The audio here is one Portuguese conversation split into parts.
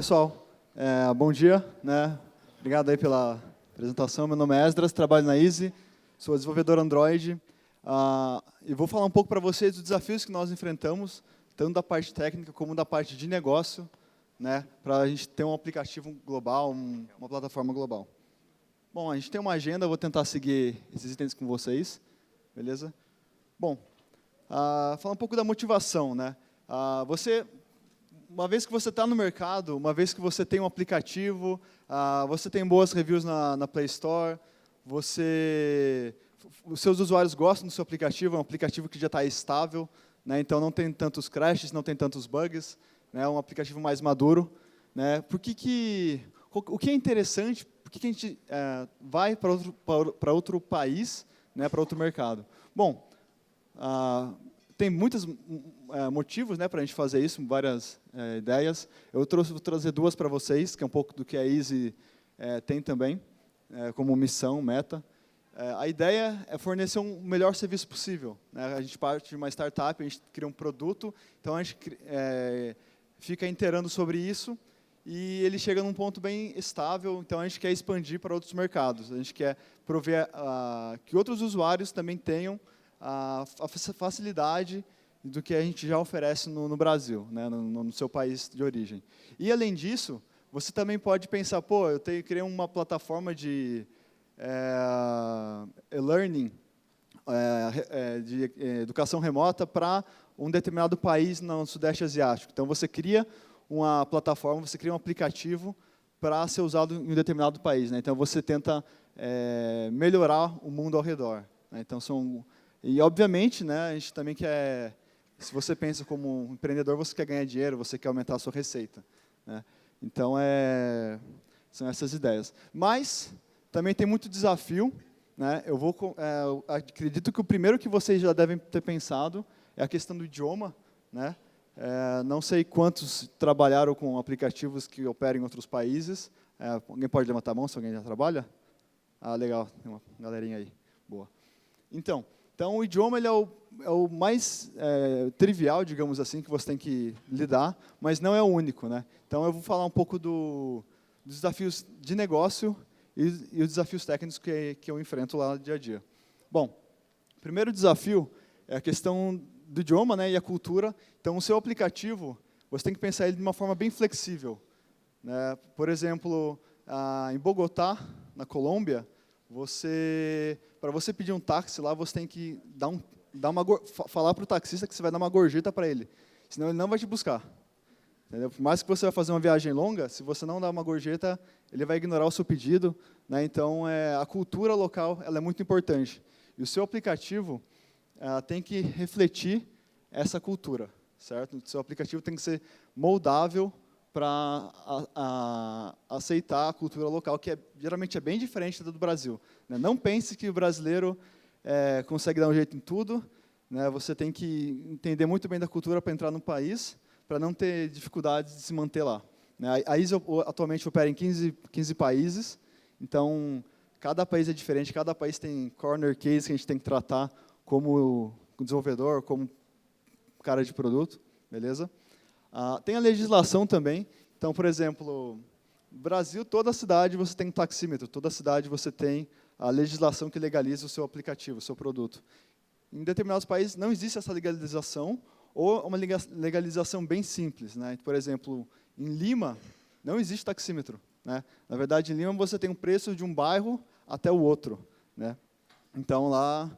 pessoal. Bom dia, né? Obrigado aí pela apresentação. Meu nome é Esdras, trabalho na Easy, sou desenvolvedor Android. E vou falar um pouco para vocês dos desafios que nós enfrentamos, tanto da parte técnica como da parte de negócio, né? Para a gente ter um aplicativo global, uma plataforma global. Bom, a gente tem uma agenda, eu vou tentar seguir esses itens com vocês, beleza? Bom, falar um pouco da motivação, né? Uma vez que você está no mercado, uma vez que você tem um aplicativo, você tem boas reviews na Play Store, os seus usuários gostam do seu aplicativo, é um aplicativo que já está estável, né, então não tem tantos crashes, não tem tantos bugs, né, é um aplicativo mais maduro. Né, o que é interessante, por que a gente vai para outro país, né, para outro mercado? Bom, tem muitos motivos, né, para a gente fazer isso, várias ideias. Eu vou trazer duas para vocês, que é um pouco do que a Easy tem também, como missão, meta. A ideia é fornecer um melhor serviço possível. Né? A gente parte de uma startup, a gente cria um produto, então a gente fica inteirando sobre isso, e ele chega num ponto bem estável, então a gente quer expandir para outros mercados. A gente quer prover que outros usuários também tenham a facilidade do que a gente já oferece no Brasil, né, no seu país de origem. E, além disso, você também pode pensar, pô, eu criei uma plataforma de e-learning, de educação remota para um determinado país no Sudeste Asiático. Então, você cria uma plataforma, você cria um aplicativo para ser usado em um determinado país. Né? Então, você tenta melhorar o mundo ao redor. Né? Então, E, obviamente, né, a gente também quer, se você pensa como um empreendedor, você quer ganhar dinheiro, você quer aumentar a sua receita. Né? Então, são essas ideias. Mas, também tem muito desafio. Né? Eu acredito que o primeiro que vocês já devem ter pensado é a questão do idioma. Né? Não sei quantos trabalharam com aplicativos que operam em outros países. Alguém pode levantar a mão se alguém já trabalha? Legal, tem uma galerinha aí. Boa. Então, o idioma ele é o mais trivial, digamos assim, que você tem que lidar, mas não é o único. Né? Então, eu vou falar um pouco dos desafios de negócio e os desafios técnicos que eu enfrento lá no dia a dia. Bom, o primeiro desafio é a questão do idioma, né, e a cultura. Então, o seu aplicativo, você tem que pensar ele de uma forma bem flexível. Né? Por exemplo, em Bogotá, na Colômbia, para você pedir um táxi lá, você tem que falar para o taxista que você vai dar uma gorjeta para ele, senão ele não vai te buscar. Entendeu? Por mais que você vai fazer uma viagem longa, se você não dar uma gorjeta, ele vai ignorar o seu pedido. Né? Então, a cultura local ela é muito importante. E o seu aplicativo tem que refletir essa cultura. Certo? O seu aplicativo tem que ser moldável para aceitar a cultura local, que geralmente é bem diferente da do Brasil. Né? Não pense que o brasileiro consegue dar um jeito em tudo. Né? Você tem que entender muito bem da cultura para entrar no país, para não ter dificuldades de se manter lá. Né? A Easy atualmente opera em 15 países, então cada país é diferente, cada país tem corner case que a gente tem que tratar como desenvolvedor, como cara de produto, beleza? Tem a legislação também. Então, por exemplo, no Brasil, toda cidade você tem um taxímetro, toda cidade você tem a legislação que legaliza o seu aplicativo, o seu produto. Em determinados países não existe essa legalização, ou uma legalização bem simples. Né? Por exemplo, em Lima, não existe taxímetro. Né? Na verdade, em Lima, você tem um preço de um bairro até o outro. Né? Então, lá,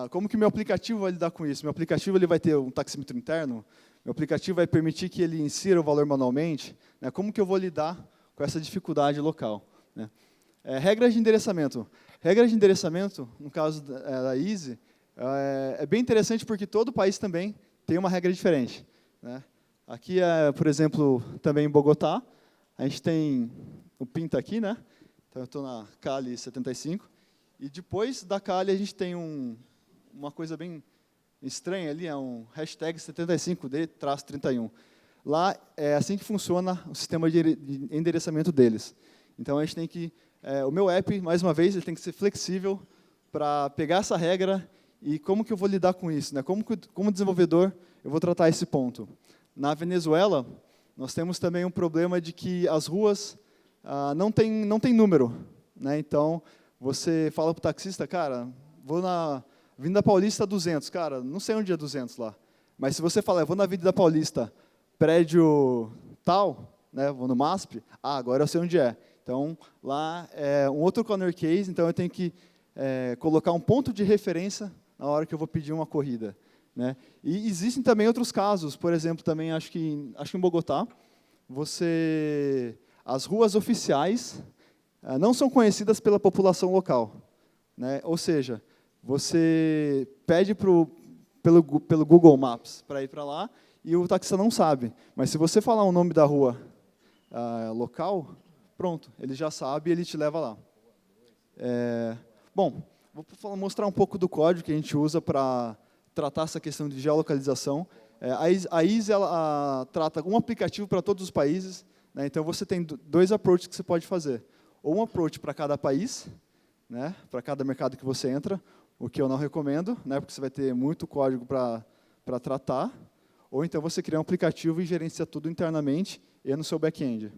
como que meu aplicativo vai lidar com isso? Meu aplicativo ele vai ter um taxímetro interno? Meu aplicativo vai permitir que ele insira o valor manualmente? Né? Como que eu vou lidar com essa dificuldade local? Né? Regras de endereçamento. Regras de endereçamento, no caso da Easy, é bem interessante porque todo país também tem uma regra diferente. Né? Aqui, por exemplo, também em Bogotá, a gente tem o Pinta aqui, né? Então eu estou na Cali 75, e depois da Cali a gente tem uma coisa bem estranha ali, é um hashtag 75D-31. Lá é assim que funciona o sistema de endereçamento deles. Então a gente tem que, o meu app, mais uma vez, ele tem que ser flexível para pegar essa regra e como que eu vou lidar com isso, né? Como desenvolvedor eu vou tratar esse ponto. Na Venezuela, nós temos também um problema de que as ruas não tem número, né? Então, você fala para o taxista, cara, vou na Avenida Paulista 200, cara, não sei onde é 200 lá, mas se você falar, eu vou na Avenida Paulista, prédio tal, né, vou no MASP, agora eu sei onde é. Então, lá é um outro corner case, então eu tenho que colocar um ponto de referência na hora que eu vou pedir uma corrida, né? E existem também outros casos, por exemplo, também acho que em Bogotá, as ruas oficiais não são conhecidas pela população local, né? Ou seja, você pede pelo Google Maps para ir para lá e o taxista não sabe. Mas se você falar o nome da rua local, pronto, ele já sabe e ele te leva lá. Bom, vou mostrar um pouco do código que a gente usa para tratar essa questão de geolocalização. A Easy ela trata um aplicativo para todos os países, né? Então você tem dois approaches que você pode fazer. Ou um approach para cada país, né? Para cada mercado que você entra, o que eu não recomendo, né? Porque você vai ter muito código para tratar. Ou então você cria um aplicativo e gerencia tudo internamente e no seu back-end.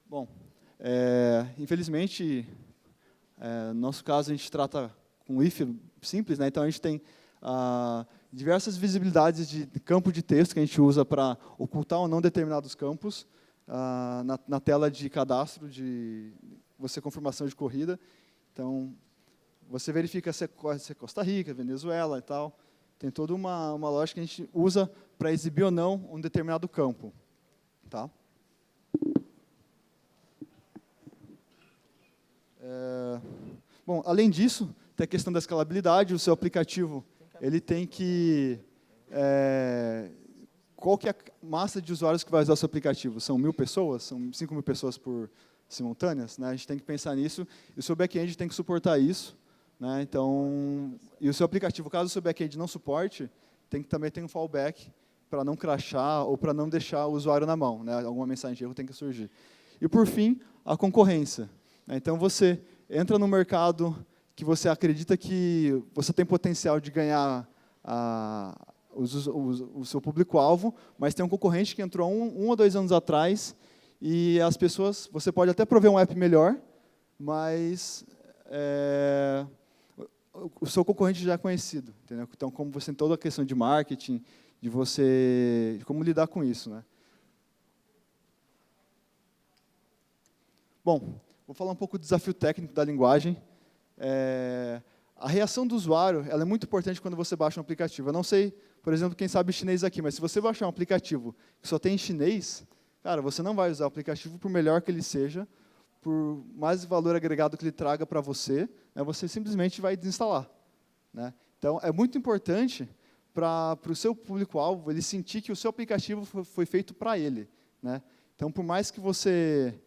Bom, infelizmente, no nosso caso, a gente trata com if simples, né? Então a gente tem diversas visibilidades de campo de texto que a gente usa para ocultar ou não determinados campos na tela de cadastro de confirmação de corrida. Então, você verifica se é Costa Rica, Venezuela e tal. Tem toda uma lógica que a gente usa para exibir ou não um determinado campo. Tá? Bom, além disso, tem a questão da escalabilidade. O seu aplicativo ele tem que... qual que é a massa de usuários que vai usar o seu aplicativo? São 1.000 pessoas? São 5.000 pessoas por simultâneas? Né? A gente tem que pensar nisso. E o seu back-end tem que suportar isso. Né? Então, e o seu aplicativo, caso o seu back-end não suporte, também tem um fallback para não crashar ou para não deixar o usuário na mão. Né? Alguma mensagem de erro tem que surgir. E, por fim, a concorrência. Né? Então, você entra no mercado que você acredita que você tem potencial de ganhar o seu público-alvo, mas tem um concorrente que entrou um ou 2 anos atrás e as pessoas, você pode até prover um app melhor, mas o seu concorrente já é conhecido, entendeu? Então, como você tem toda a questão de marketing, de como lidar com isso, né? Bom, vou falar um pouco do desafio técnico da linguagem. A reação do usuário ela é muito importante quando você baixa um aplicativo. Eu não sei, por exemplo, quem sabe chinês aqui, mas se você baixar um aplicativo que só tem em chinês, cara, você não vai usar o aplicativo por melhor que ele seja, por mais valor agregado que ele traga para você, né, você simplesmente vai desinstalar. Né? Então, é muito importante para o seu público-alvo ele sentir que o seu aplicativo foi feito para ele. Né? Então, por mais que você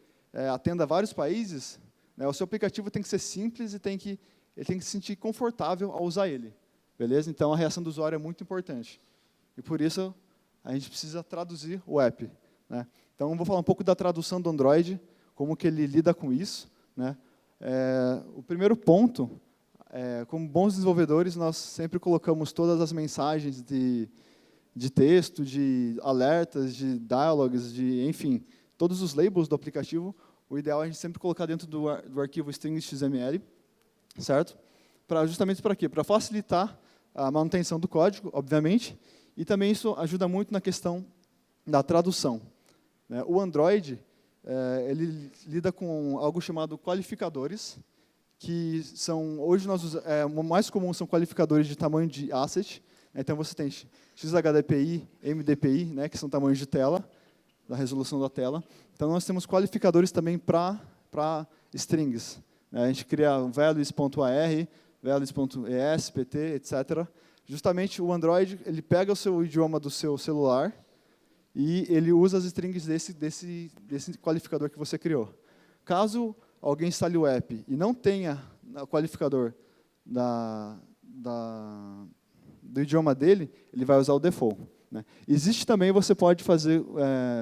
atenda vários países, né, o seu aplicativo tem que ser simples e ele tem que se sentir confortável ao usar ele. Beleza? Então, a reação do usuário é muito importante. E, por isso, a gente precisa traduzir o app. Né? Então, vou falar um pouco da tradução do Android, como que ele lida com isso. Né? O primeiro ponto, como bons desenvolvedores, nós sempre colocamos todas as mensagens de texto, de alertas, de dialogues, enfim, todos os labels do aplicativo. O ideal é a gente sempre colocar dentro do arquivo string.xml, certo? Justamente para quê? Para facilitar a manutenção do código, obviamente, e também isso ajuda muito na questão da tradução. Né? O Android ele lida com algo chamado qualificadores, que são, hoje, o mais comum são qualificadores de tamanho de asset. Então, você tem XHDPI, MDPI, né, que são tamanhos de tela, da resolução da tela. Então, nós temos qualificadores também para strings. A gente cria values.ar, values.es, pt, etc. Justamente, o Android ele pega o seu idioma do seu celular e ele usa as strings desse qualificador que você criou. Caso alguém instale o app e não tenha o qualificador do idioma dele, ele vai usar o default. Né? Existe também, você pode fazer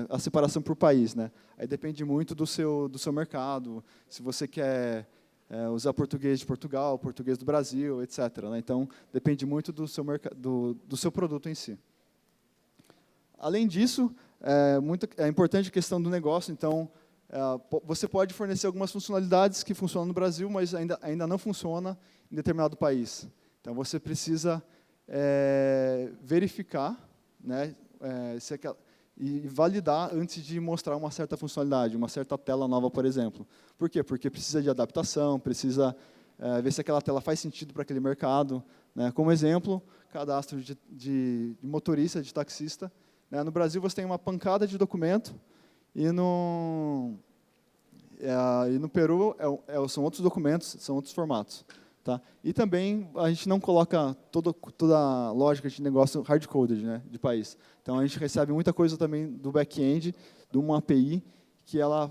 a separação por país. Né? Aí depende muito do seu mercado, se você quer usar português de Portugal, português do Brasil, etc. Né? Então, depende muito do seu produto em si. Além disso, é importante a questão do negócio. Então, você pode fornecer algumas funcionalidades que funcionam no Brasil, mas ainda não funciona em determinado país. Então, você precisa verificar, né, e validar antes de mostrar uma certa funcionalidade, uma certa tela nova, por exemplo. Por quê? Porque precisa de adaptação, precisa ver se aquela tela faz sentido para aquele mercado. Né? Como exemplo, cadastro de motorista, de taxista. Né? No Brasil, você tem uma pancada de documento, e no Peru são outros documentos, são outros formatos. Tá? E também a gente não coloca toda a lógica de negócio hard-coded, né, de país. Então, a gente recebe muita coisa também do back-end, de uma API, que ela,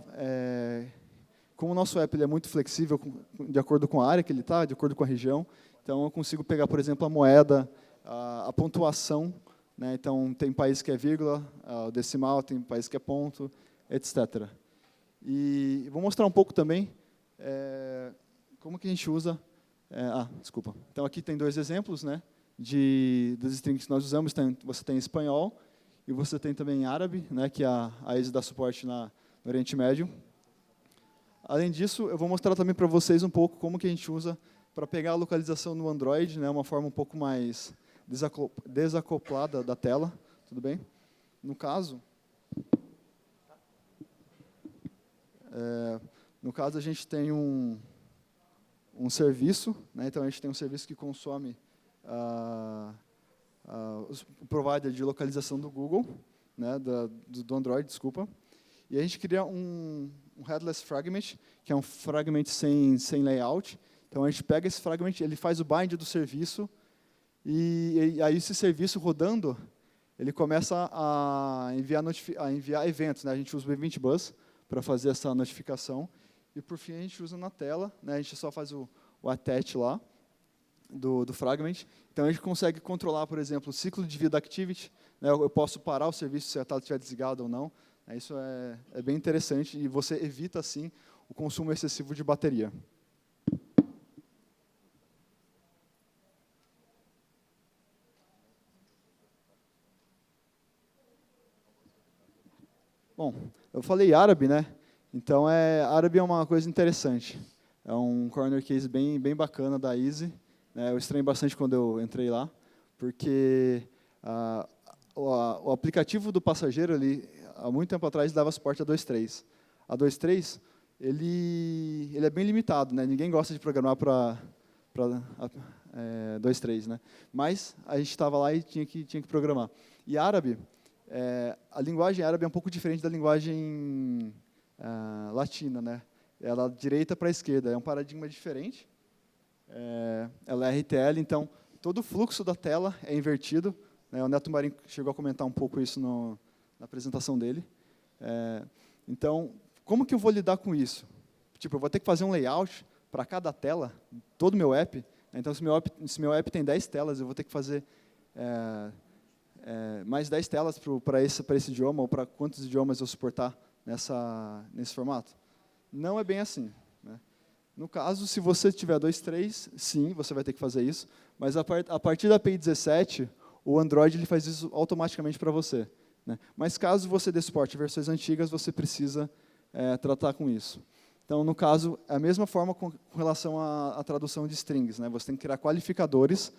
como o nosso app ele é muito flexível, de acordo com a área que ele está, de acordo com a região, então eu consigo pegar, por exemplo, a moeda, a pontuação, né, então tem país que é vírgula, o decimal, tem país que é ponto, etc. E vou mostrar um pouco também como que a gente usa. Desculpa. Então, aqui tem 2 exemplos, né, das strings que nós usamos. Você tem espanhol e você tem também árabe, né, que a ISO dá suporte no Oriente Médio. Além disso, eu vou mostrar também para vocês um pouco como que a gente usa para pegar a localização no Android, né, uma forma um pouco mais desacoplada da tela. Tudo bem? No caso, a gente tem um serviço, né? Então a gente tem um serviço que consome o provider de localização do Google, né? do Android, desculpa, e a gente cria um headless fragment, que é um fragment sem layout. Então a gente pega esse fragment, ele faz o bind do serviço, e aí esse serviço rodando, ele começa a enviar eventos, né? A gente usa o Event Bus para fazer essa notificação. E, por fim, a gente usa na tela, né, a gente só faz o attach lá, do fragment. Então, a gente consegue controlar, por exemplo, o ciclo de vida da activity. Né, eu posso parar o serviço se a tela estiver desligada ou não. Isso é bem interessante, e você evita, assim, o consumo excessivo de bateria. Bom, eu falei árabe, né? Então, árabe é uma coisa interessante. É um corner case bem bacana da Easy. Né? Eu estranhei bastante quando eu entrei lá, porque o aplicativo do passageiro, há muito tempo atrás, dava suporte a 2.3. A 2.3, ele é bem limitado, né? Ninguém gosta de programar para 2.3, né? Mas a gente estava lá e tinha que programar. E árabe, a linguagem árabe é um pouco diferente da linguagem latina, né? Ela direita para a esquerda, é um paradigma diferente. Ela é RTL, então todo o fluxo da tela é invertido. Né? O Neto Marinho chegou a comentar um pouco isso na apresentação dele. Então, como que eu vou lidar com isso? Tipo, eu vou ter que fazer um layout para cada tela, todo o meu app. Então, se meu app tem 10 telas, eu vou ter que fazer mais 10 telas para esse idioma, ou para quantos idiomas eu suportar nesse formato? Não é bem assim. Né? No caso, se você tiver 2.3, sim, você vai ter que fazer isso, mas a partir da API 17, o Android ele faz isso automaticamente para você. Né? Mas caso você dê suporte a versões antigas, você precisa tratar com isso. Então, no caso, é a mesma forma com relação à tradução de strings. Né? Você tem que criar qualificadores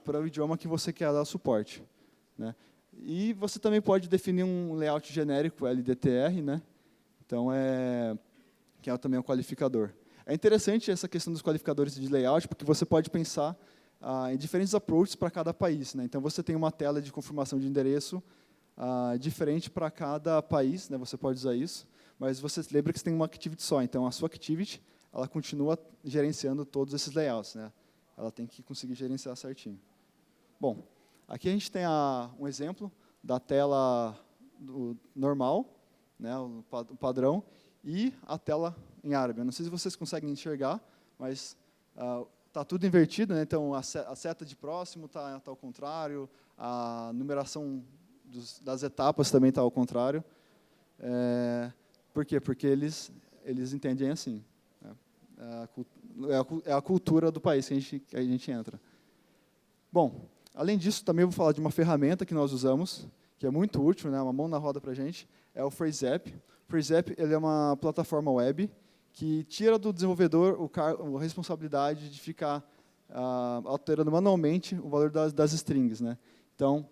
para o idioma que você quer dar suporte. Né? E você também pode definir um layout genérico, LDTR, né? Então, que é também um qualificador. É interessante essa questão dos qualificadores de layout, porque você pode pensar em diferentes approaches para cada país. Né? Então, você tem uma tela de confirmação de endereço diferente para cada país, né? Você pode usar isso, mas você lembra que você tem uma activity só. Então, a sua activity ela continua gerenciando todos esses layouts. Né? Ela tem que conseguir gerenciar certinho. Bom, aqui a gente tem um exemplo da tela normal, né, o padrão, e a tela em árabe. Eu não sei se vocês conseguem enxergar, mas está tudo invertido. Né? Então, a seta de próximo está ao contrário, a numeração das etapas também está ao contrário. Por quê? Porque eles entendem assim. Né? É a cultura do país que a gente entra. Bom, além disso, também vou falar de uma ferramenta que nós usamos, que é muito útil, né, uma mão na roda para a gente, é o PhraseApp. O PhraseApp ele é uma plataforma web que tira do desenvolvedor a responsabilidade de ficar alterando manualmente o valor das strings, né? Então,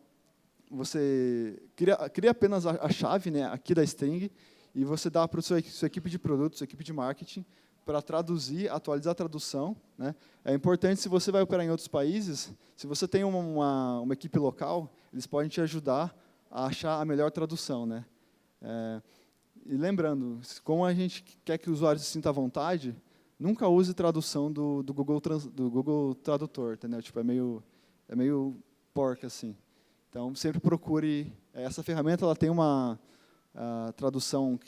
você cria apenas a chave, né, aqui da string, e você dá para a sua equipe de produto, sua equipe de marketing, para traduzir, atualizar a tradução, né? É importante, se você vai operar em outros países, se você tem uma equipe local, eles podem te ajudar a achar a melhor tradução, né? E lembrando, como a gente quer que o usuário se sinta à vontade, nunca use tradução do Google Tradutor, entendeu? Tipo, é meio porca, assim. Então, sempre procure. Essa ferramenta ela tem uma tradução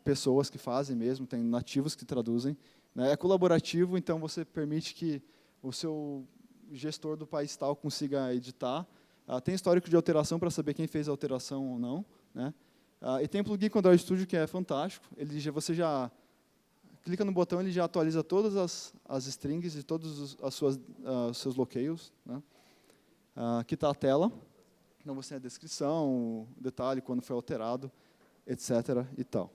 pessoas que fazem mesmo, tem nativos que traduzem, né? É colaborativo, então você permite que o seu gestor do país tal consiga editar. Tem histórico de alteração para saber quem fez a alteração ou não, né? E tem plugin com o Android Studio que é fantástico. Você já clica no botão, ele já atualiza todas as strings e todos os seus bloqueios, né? Aqui está a tela. Então você tem a descrição, o detalhe, quando foi alterado, etc. e tal.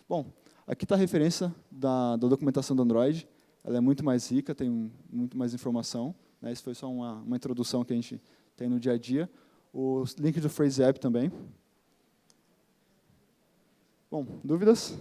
Bom, aqui está a referência da documentação do Android. Ela é muito mais rica, tem muito mais informação, né? Isso foi só uma introdução que a gente tem no dia a dia. O link do PhraseApp também. Bom, dúvidas?